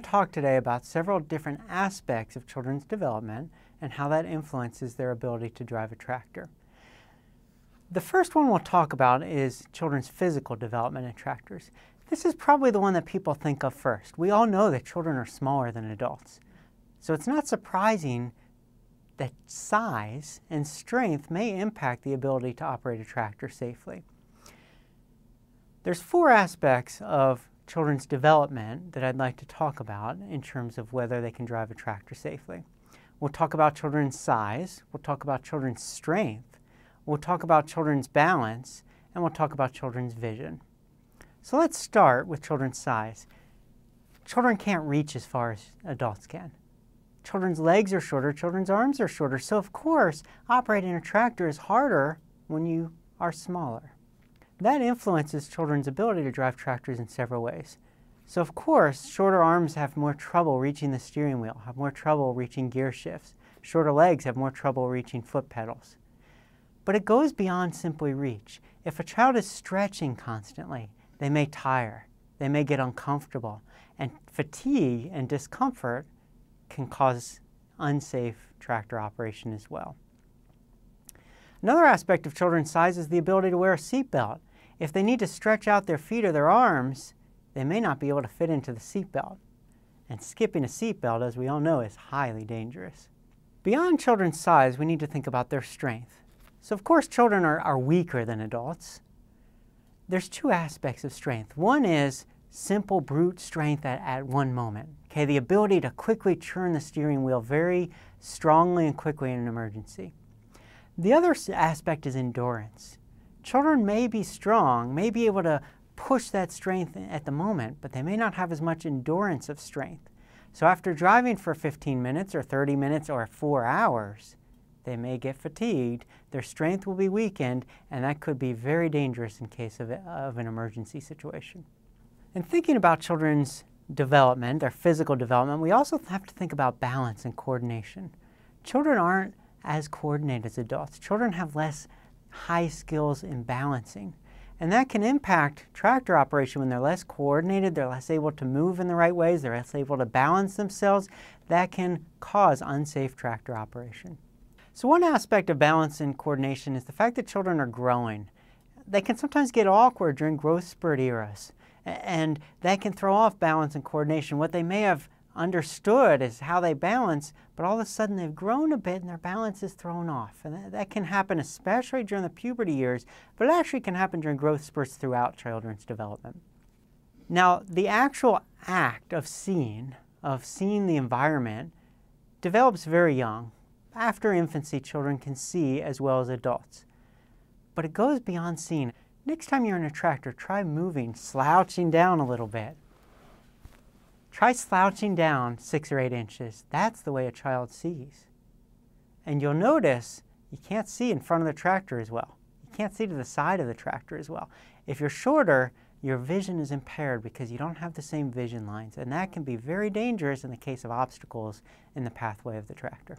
talk today about several different aspects of children's development and how that influences their ability to drive a tractor. The first one we'll talk about is children's physical development in tractors. This is probably the one that people think of first. We all know that children are smaller than adults. So it's not surprising that size and strength may impact the ability to operate a tractor safely. There's four aspects of children's development that I'd like to talk about in terms of whether they can drive a tractor safely. We'll talk about children's size, we'll talk about children's strength, we'll talk about children's balance, and we'll talk about children's vision. So let's start with children's size. Children can't reach as far as adults can. Children's legs are shorter, children's arms are shorter, so of course operating a tractor is harder when you are smaller. That influences children's ability to drive tractors in several ways. So of course, shorter arms have more trouble reaching the steering wheel, have more trouble reaching gear shifts. Shorter legs have more trouble reaching foot pedals. But it goes beyond simply reach. If a child is stretching constantly, they may tire, they may get uncomfortable, and fatigue and discomfort can cause unsafe tractor operation as well. Another aspect of children's size is the ability to wear a seatbelt. If they need to stretch out their feet or their arms, they may not be able to fit into the seatbelt. And skipping a seatbelt, as we all know, is highly dangerous. Beyond children's size, we need to think about their strength. So of course children are weaker than adults. There's two aspects of strength. One is simple brute strength at one moment. Okay, the ability to quickly turn the steering wheel very strongly and quickly in an emergency. The other aspect is endurance. Children may be strong, may be able to push that strength at the moment, but they may not have as much endurance of strength. So after driving for 15 minutes or 30 minutes or 4 hours, they may get fatigued, their strength will be weakened, and that could be very dangerous in case of an emergency situation. In thinking about children's development, their physical development, we also have to think about balance and coordination. Children aren't as coordinated as adults. Children have less high skills in balancing, and that can impact tractor operation when they're less coordinated, they're less able to move in the right ways, they're less able to balance themselves. That can cause unsafe tractor operation. So one aspect of balance and coordination is the fact that children are growing. They can sometimes get awkward during growth spurt eras, and that can throw off balance and coordination. What they may have understood is how they balance, but all of a sudden they've grown a bit and their balance is thrown off. And that can happen especially during the puberty years, but it actually can happen during growth spurts throughout children's development. Now, the actual act of seeing the environment develops very young. After infancy, children can see as well as adults. But it goes beyond seeing. Next time you're in a tractor, try moving, slouching down a little bit. Try slouching down 6 or 8 inches. That's the way a child sees. And you'll notice you can't see in front of the tractor as well. You can't see to the side of the tractor as well. If you're shorter, your vision is impaired because you don't have the same vision lines, and that can be very dangerous in the case of obstacles in the pathway of the tractor.